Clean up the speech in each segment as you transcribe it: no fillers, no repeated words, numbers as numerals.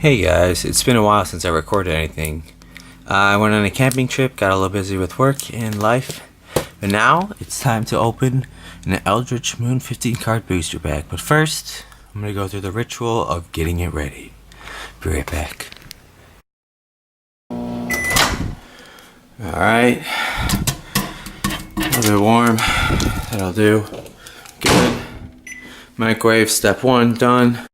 Hey guys, it's been a while since I recorded anything. I went on a camping trip, got a little busy with work and life, but now it's time to open an Eldrich Moon 15 card booster pack. But first, I'm going to go through the ritual of getting it ready. Be right back. Alright, a little bit warm, that'll do. Good. Microwave, step 1, done.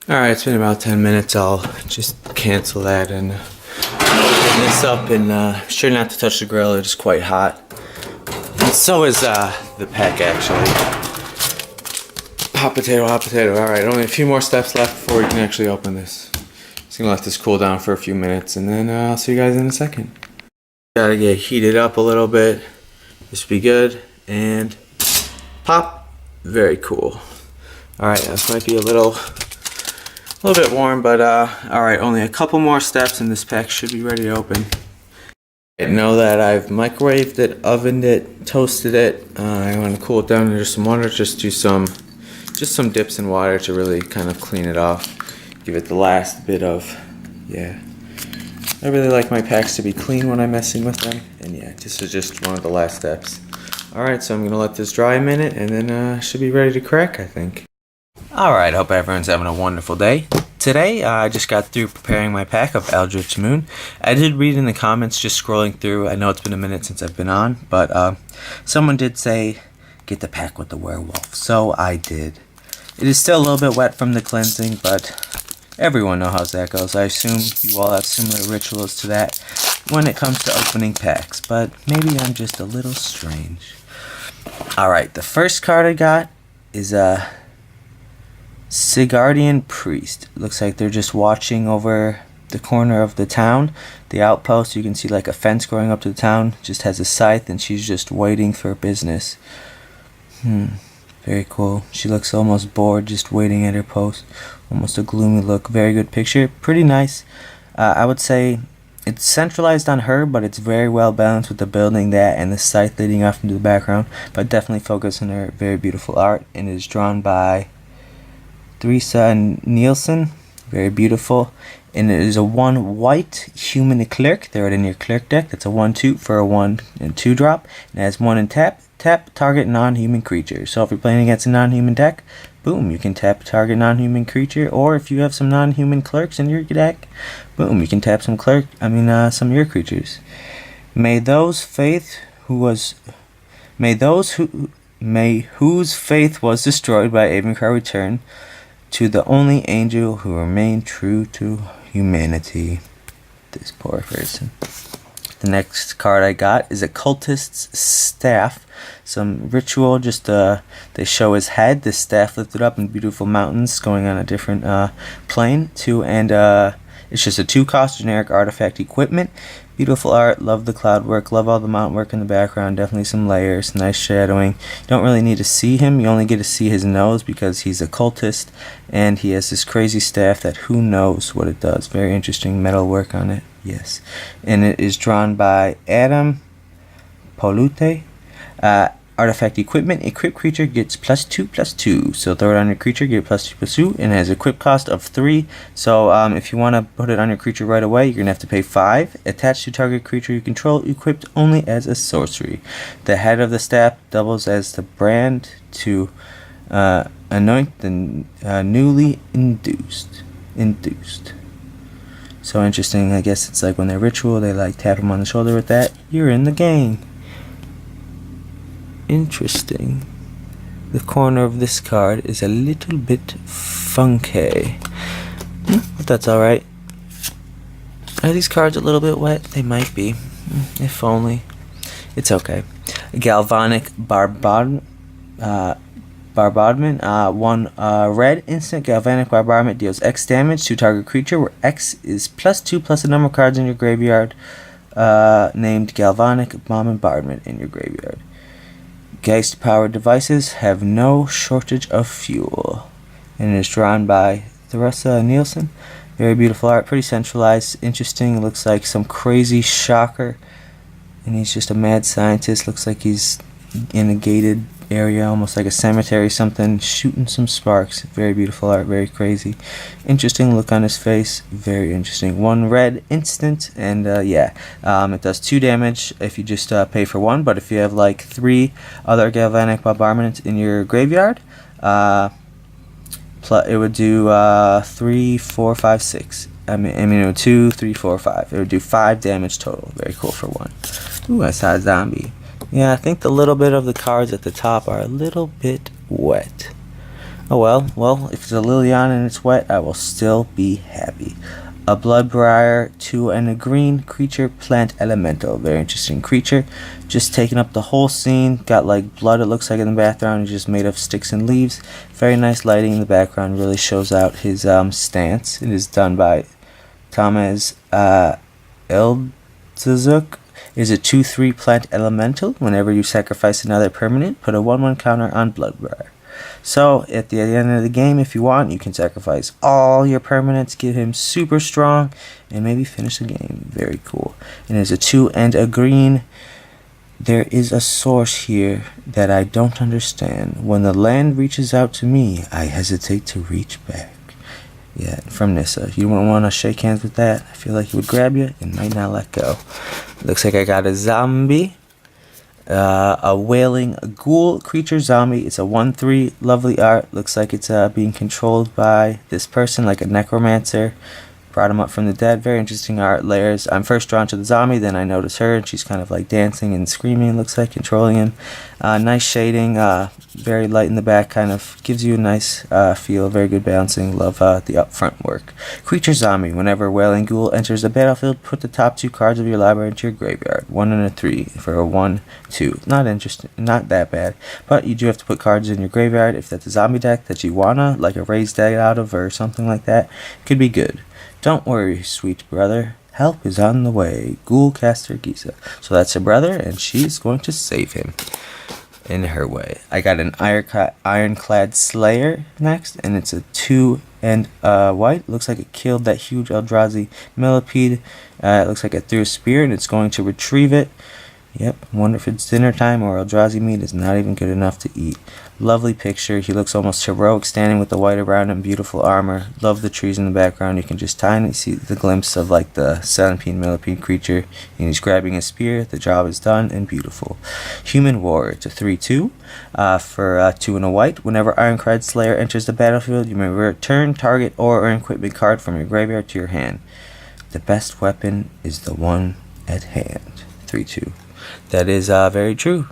Alright, it's been about 10 minutes. I'll just cancel that and open this up, and sure not to touch the grill, it is quite hot. And so is the pack actually. Hot potato, alright, only a few more steps left before we can actually open this. Just gonna let this cool down for a few minutes and then I'll see you guys in a second. Gotta get heated up a little bit. This will be good. And pop. Very cool. Alright, this might be a little bit warm, but alright, only a couple more steps and this pack should be ready to open. I know that I've microwaved it, ovened it, toasted it. I want to cool it down under some water, just do some dips in water to really kind of clean it off. Give it the last bit of, yeah. I really like my packs to be clean when I'm messing with them, and yeah, this is just one of the last steps. Alright, so I'm going to let this dry a minute and then should be ready to crack, I think. Alright, hope everyone's having a wonderful day. Today, I just got through preparing my pack of Eldrich Moon. I did read in the comments, just scrolling through. I know it's been a minute since I've been on, but someone did say, get the pack with the werewolf. So I did. It is still a little bit wet from the cleansing, but everyone knows how that goes. I assume you all have similar rituals to that when it comes to opening packs, but maybe I'm just a little strange. Alright, the first card I got is a Sigardian Priest. Looks like they're just watching over the corner of the town. The outpost, you can see like a fence going up to the town, just has a scythe and she's just waiting for business. Very cool. She looks almost bored, just waiting at her post. Almost a gloomy look. Very good picture. Pretty nice. I would say it's centralized on her, but it's very well balanced with the building, that and the scythe leading off into the background. But definitely focus on her very beautiful art, and it is drawn by Theresa Nielsen. Very beautiful. And it is a 1 white human clerk. Throw it in your clerk deck. That's a 1/2 for a 1 and 2 drop. And it has 1 and tap. Tap target non-human creature. So if you're playing against a non-human deck, boom, you can tap target non-human creature. Or if you have some non-human clerks in your deck, boom, you can tap some some of your creatures. May whose faith was destroyed by Avencar return to the only angel who remained true to humanity. This poor person. The next card I got is a cultist's staff. Some ritual, just they show his head, the staff lifted up in beautiful mountains going on a different plane. It's just a 2-cost generic artifact equipment. Beautiful art, love the cloud work, love all the mountain work in the background, definitely some layers, nice shadowing. You don't really need to see him, you only get to see his nose because he's a cultist, and he has this crazy staff that who knows what it does. Very interesting metal work on it, yes. And it is drawn by Adam Polute. Artifact equipment, equipped creature gets +2/+2. So throw it on your creature, get +2/+2, and it has equip cost of 3. So if you want to put it on your creature right away, you're going to have to pay 5. Attached to target creature you control, equipped only as a sorcery. The head of the staff doubles as the brand to anoint the newly induced. So interesting. I guess it's like when they're ritual, they like tap him on the shoulder with that. You're in the game. Interesting. The corner of this card is a little bit funky. But that's alright. Are these cards a little bit wet? They might be. If only. It's okay. Galvanic Bombardment. 1 red instant Galvanic Bombardment deals X damage to target creature, where X is +2 plus the number of cards in your graveyard named Galvanic Bombardment in your graveyard. Geist-powered devices have no shortage of fuel. And it is drawn by Theresa Nielsen. Very beautiful art, pretty centralized, interesting. It looks like some crazy shocker. And he's just a mad scientist. Looks like he's in a gated area, almost like a cemetery, something, shooting some sparks. Very beautiful art, very crazy. Interesting look on his face, very interesting. 1 red instant, and it does 2 damage if you just pay for 1, but if you have like 3 other galvanic bombardment in your graveyard, it would do 3, 4, 5, 6. I mean, it would 2, 3, 4, 5. It would do 5 damage total. Very cool for 1. Ooh, I saw a zombie. Yeah, I think the little bit of the cards at the top are a little bit wet. Oh well, if it's a Liliana and it's wet, I will still be happy. A Bloodbriar, 2 and a green creature, plant elemental. Very interesting creature. Just taking up the whole scene. Got like blood, it looks like, in the background. He's just made of sticks and leaves. Very nice lighting in the background. Really shows out his stance. It is done by Thomas Eldrich. Is a 2/3 plant elemental. Whenever you sacrifice another permanent, put a 1/1 counter on Bloodbriar. So at the end of the game, if you want, you can sacrifice all your permanents, get him super strong, and maybe finish the game. Very cool. And there's a 2 and a green. There is a source here that I don't understand. When the land reaches out to me, I hesitate to reach back. Yeah, from Nissa. You wouldn't want to shake hands with that. I feel like he would grab you and might not let go. Looks like I got a zombie. A wailing ghoul creature zombie. It's a 1/3. Lovely art. Looks like it's being controlled by this person, like a necromancer. Brought him up from the dead. Very interesting art layers. I'm first drawn to the zombie, then I notice her, and she's kind of like dancing and screaming, looks like, controlling him. Nice shading, very light in the back, kind of gives you a nice feel. Very good balancing. Love the upfront work. Creature zombie. Whenever Wailing Ghoul enters the battlefield, put the top 2 cards of your library into your graveyard. 1 and a 3 for a 1/2. Not interesting, not that bad, but you do have to put cards in your graveyard. If that's a zombie deck that you wanna, like a raised deck out of or something like that, could be good. Don't worry, sweet brother. Help is on the way. Ghoulcaster Giza. So that's her brother, and she's going to save him in her way. I got an Ironclad Slayer next, and it's a 2 and white. Looks like it killed that huge Eldrazi millipede. It looks like it threw a spear, and it's going to retrieve it. Yep, wonder if it's dinner time or Eldrazi meat is not even good enough to eat. Lovely picture. He looks almost heroic standing with the white around him. Beautiful armor. Love the trees in the background. You can just tiny see the glimpse of like the centipede millipede creature. And he's grabbing a spear. The job is done and beautiful. Human Warrior. It's a 3/2 for 2 and a white. Whenever Ironclad Slayer enters the battlefield, you may return target or an equipment card from your graveyard to your hand. The best weapon is the one at hand. 3/2. That is very true.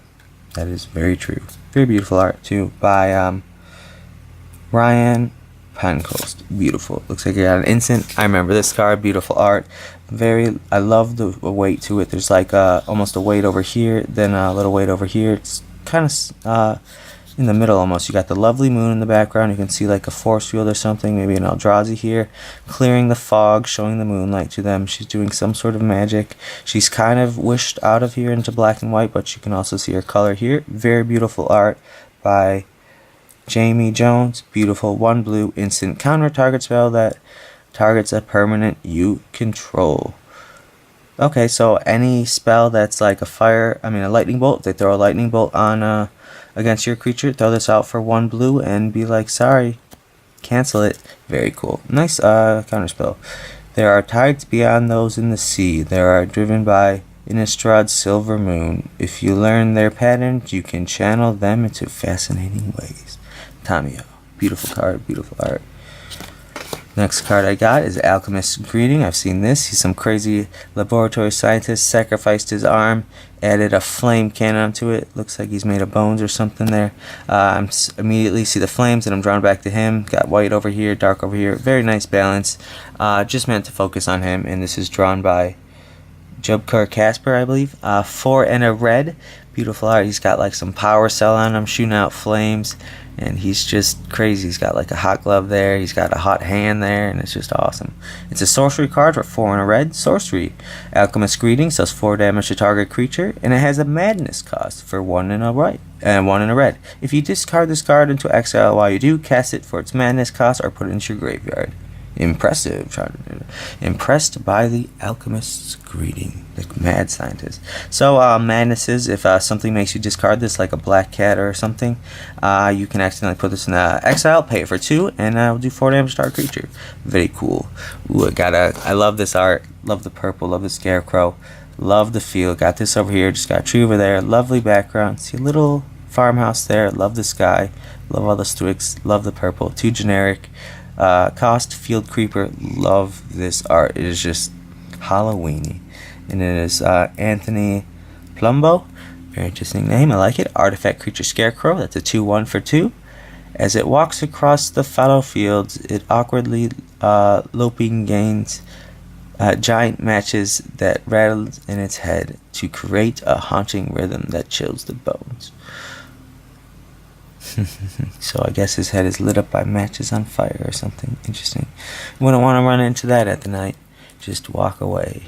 That is very true. Very beautiful art too by Ryan Pancoast. Beautiful. Looks like I got an instant. I remember this card. Beautiful art. I love the weight to it. There's like almost a weight over here, then a little weight over here. It's kind of in the middle almost. You got the lovely moon in the background. You can see like a force field or something, maybe an Eldrazi here, clearing the fog, showing the moonlight to them. She's doing some sort of magic. She's kind of wished out of here into black and white, but you can also see her color here. Very beautiful art by Jamie Jones. Beautiful. 1 blue instant counter target spell that targets a permanent you control. Okay, so any spell that's like a lightning bolt, they throw a lightning bolt on against your creature, throw this out for 1 blue and be like, sorry, cancel it. Very cool. Nice counterspell. There are tides beyond those in the sea. There are driven by Innistrad Silver Moon. If you learn their patterns, you can channel them into fascinating ways. Tamio. Beautiful card, beautiful art. Next card I got is Alchemist's Greeting. I've seen this. He's some crazy laboratory scientist. Sacrificed his arm, added a flame cannon to it. Looks like he's made of bones or something there. I immediately see the flames and I'm drawn back to him. Got white over here, dark over here. Very nice balance. Just meant to focus on him, and this is drawn by Jubkar Casper, I believe. 4 and a red. Beautiful art. He's got like some power cell on him, shooting out flames, and he's just crazy. He's got like a hot glove there. He's got a hot hand there, and it's just awesome. It's a sorcery card for 4 and a red. Sorcery. Alchemist's Greeting does 4 damage to target creature, and it has a madness cost for 1 and a white and 1 and a red. If you discard this card into exile while you do, cast it for its madness cost or put it into your graveyard. Impressive. Impressed by the alchemist's greeting. The mad scientist. So madnesses, if something makes you discard this, like a black cat or something, you can accidentally put this in exile, pay it for 2, and will do 4 damage to our creature. Very cool. Ooh, I love this art. Love the purple, love the scarecrow. Love the field. Got this over here, just got a tree over there. Lovely background. See a little farmhouse there. Love the sky. Love all the twigs. Love the purple. Too generic. Cost, field creeper. Love this art. It is just Halloweeny. And it is Anthony Plumbo. Very interesting name. I like it. Artifact creature scarecrow. That's a 2/1 for 2. As it walks across the fallow fields, it awkwardly loping gains giant matches that rattles in its head to create a haunting rhythm that chills the bones. So I guess his head is lit up by matches on fire or something. Interesting. Wouldn't want to run into that at the night. Just walk away.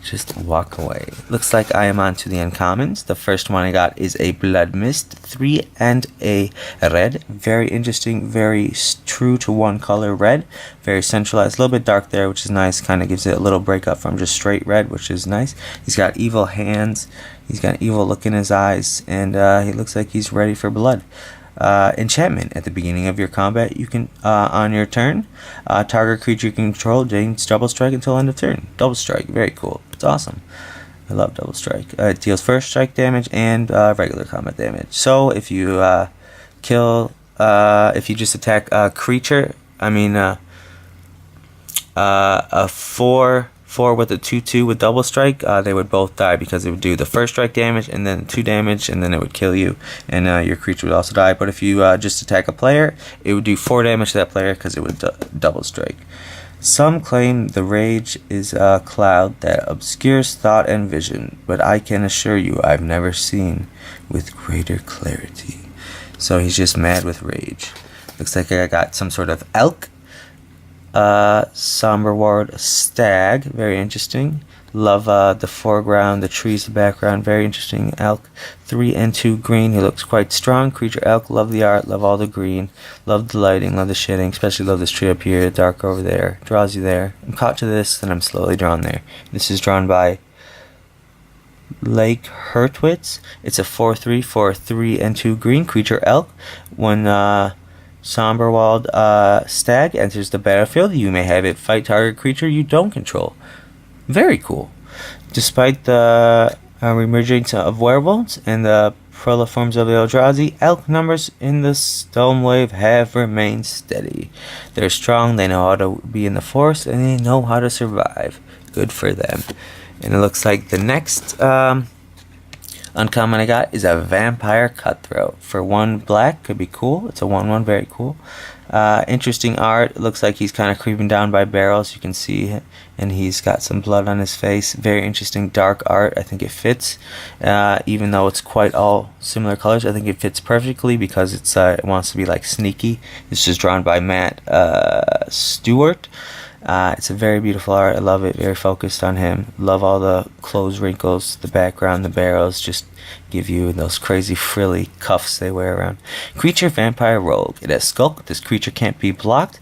Just walk away. Looks like I am on to the uncommons. The first one I got is a Blood Mist, 3 and a red. Very interesting, very true to one color red. Very centralized, a little bit dark there, which is nice. Kind of gives it a little break up from just straight red, which is nice. He's got evil hands. He's got an evil look in his eyes, and he looks like he's ready for blood. Enchantment. At the beginning of your combat, you can, on your turn, target creature you control gains double strike until end of turn. Double strike, very cool. It's awesome. I love double strike. It deals first strike damage and regular combat damage. So if you if you just attack a creature, a 4 with a 2/2 with double strike, they would both die because it would do the first strike damage and then 2 damage, and then it would kill you, and your creature would also die. But if you just attack a player, it would do 4 damage to that player because it would double strike. Some claim the rage is a cloud that obscures thought and vision, but I can assure you I've never seen with greater clarity. So he's just mad with rage. Looks like I got some sort of elk. Somber Ward Stag, very interesting. Love the foreground, the trees, the background, very interesting. Elk, 3 and 2 green. He looks quite strong. Creature elk, love the art, love all the green, love the lighting, love the shading, especially love this tree up here, dark over there, draws you there. I'm caught to this, and I'm slowly drawn there. This is drawn by Lake Hertwitz. It's a 4/3 for 3 and 2 green. Creature elk. When Somberwald Stag enters the battlefield, you may have it fight target creature you don't control. Very cool. Despite the reemergence of werewolves and the proliforms of the Eldrazi, elk numbers in the Stone Wave have remained steady. They're strong, they know how to be in the forest, and they know how to survive. Good for them. And it looks like the next uncommon I got is a Vampire Cutthroat. For 1 black, could be cool. It's a 1/1, very cool. Interesting art. It looks like he's kind of creeping down by barrels. You can see, and he's got some blood on his face. Very interesting dark art. I think it fits, even though it's quite all similar colors. I think it fits perfectly because it wants to be like sneaky. This is drawn by Matt Stewart. It's a very beautiful art. I love it. Very focused on him. Love all the clothes wrinkles, the background, the barrels. Just give you those crazy frilly cuffs they wear around. Creature Vampire Rogue. It has Skulk. This creature can't be blocked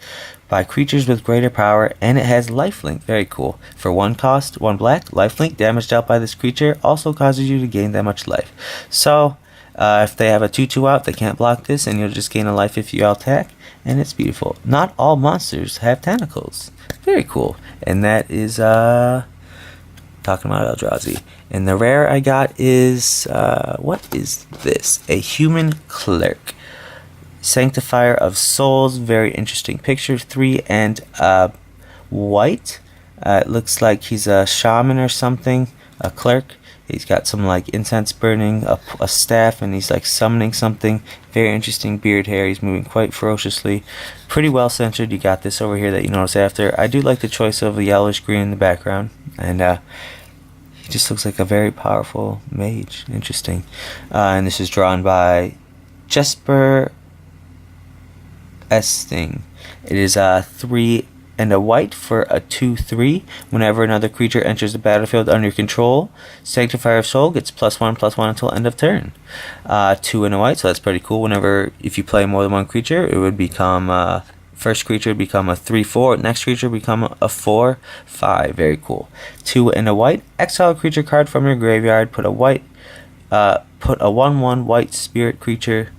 by creatures with greater power, and it has Lifelink. Very cool. For 1 cost, 1 black, Lifelink damage dealt by this creature also causes you to gain that much life. So if they have a 2/2 out, they can't block this, and you'll just gain a life if you attack, and it's beautiful. Not all monsters have tentacles. Very cool. And that is talking about Eldrazi. And the rare I got is what is this? A Human Clerk. Sanctifier of Souls. Very interesting picture. 3 and white. It looks like he's a shaman or something. A clerk. He's got some like incense burning, a staff, and he's like summoning something. Very interesting beard hair. He's moving quite ferociously. Pretty well centered. You got this over here that you notice after. I do like the choice of the yellowish green in the background. And he just looks like a very powerful mage. Interesting. And this is drawn by Jesper Esting. It is 3 and a white for a 2/3. Whenever another creature enters the battlefield under your control, Sanctifier of Soul gets +1/+1 until end of turn. 2 and a white, so that's pretty cool. If you play more than 1 creature, it would become First creature become a 3/4. Next creature become a 4/5. Very cool. 2 and a white. Exile a creature card from your graveyard. Put a 1/1 white spirit creature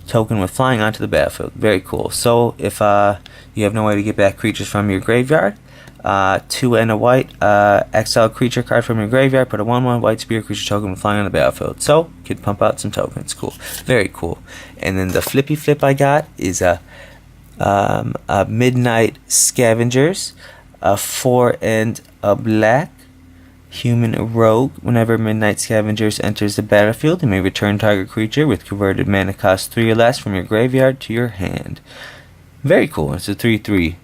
token with flying onto the battlefield. Very cool. So if you have no way to get back creatures from your graveyard, 2 and a white, exile creature card from your graveyard, put a 1/1 white spirit creature token with flying on the battlefield. So you could pump out some tokens. Cool. Very cool. And then the flippy flip I got is a Midnight Scavengers, a 4 and a black human rogue. Whenever Midnight Scavengers enters the battlefield, you may return target creature with converted mana cost 3 or less from your graveyard to your hand. Very cool. It's a 3/3.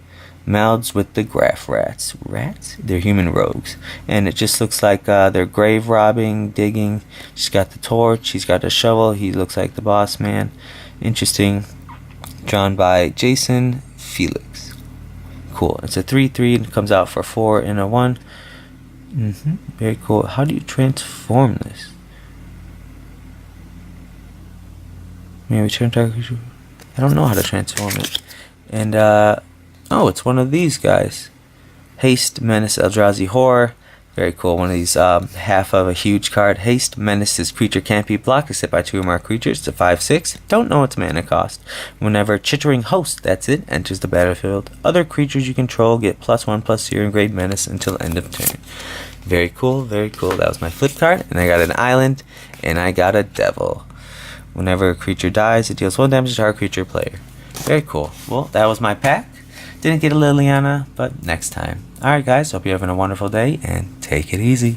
Mouths with the graph rats. Rats? They're human rogues. And it just looks like they're grave robbing, digging. She's got the torch. He's got a shovel. He looks like the boss man. Interesting. Drawn by Jason Felix. Cool. It's a 3/3 and comes out for 4 and a 1. Very cool. How do you transform this? Maybe return target creature. I don't know how to transform it. And oh, it's one of these guys. Haste, Menace, Eldrazi Horror. Very cool. One of these half of a huge card. Haste, Menace. This creature can't be blocked except by 2 or more creatures. It's a 5/6. Don't know its mana cost. Whenever Chittering Host, that's it, enters the battlefield, other creatures you control get +1/+0 engraved Menace until end of turn. Very cool. Very cool. That was my flip card. And I got an island. And I got a devil. Whenever a creature dies, it deals 1 damage to our creature player. Very cool. Well, that was my pack. Didn't get a Liliana, but next time. Alright guys, hope you're having a wonderful day, and take it easy.